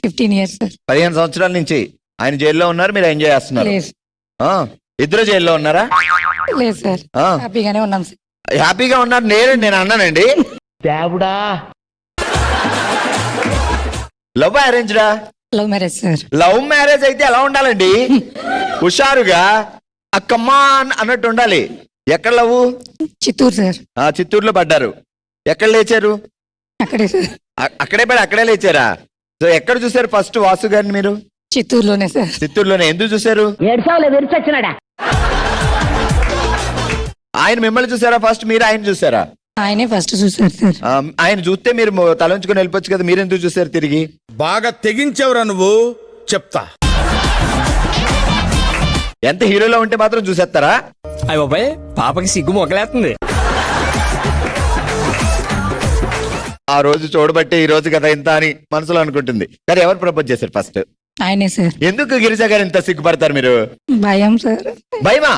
15 years sir. 15 సంవత్సరాల నుంచి ఆయన జైల్లో ఉన్నారు, మీరు ఎంజాయ్ చేస్తున్నారు. లేదు ఇద్దరు జైల్లో ఉన్నారా? లేదు సార్, హ్యాపీగానే ఉన్నాం సార్. హ్యాపీగా ఉన్నారు నేను అన్నానండి. దేవుడా, లవ్ అరేంజ్డా? Love marriage sir. Love marriage అయితే ఎలా ఉండాలండి? హుషారుగా అక్కమ్మాన్ అన్నట్టు ఉండాలి. ఎక్కడ లవ్? చిత్తూరు సార్. చిత్తూరులో పడ్డారు. ఎక్కడ లేచారు? అక్కడే సార్. అక్కడే లేచారా? సో ఎక్కడ చూసారు ఫస్ట్ వాసు గారిని మీరు? చిత్తూరులోనే సార్. చిత్తూరులోనే. ఎందుకు చూసారు? ఆయన మిమ్మల్ని చూసారా ఫస్ట్, మీరు ఆయన చూసారా? ఆయనే ఫస్ట్ చూసారు సార్. ఆయన చూస్తే మీరు తలంచుకొని వెళ్ళిపోవచ్చు కదా, మీరు ఎందుకు చూసారు తిరిగి? బాగా తెగించావురా నువ్వు, చెప్తా. ఎంత హీరోలో ఉంటే మాత్రం చూసేస్తారా? అయ్య బాబాయ్, పాపకి సిగ్గు మొగలేస్తుంది. ఆ రోజు చూడబట్టి ఈ రోజు కదా ఇంత అని మనసులో అనుకుంటుంది. కానీ ఎవరు ప్రపోజ్ చేశారు ఫస్ట్? ఆయనే సార్. ఎందుకు గిరిజా గారు ఇంత సిగ్గుపడతారు మీరు? భయం సార్. భయమా?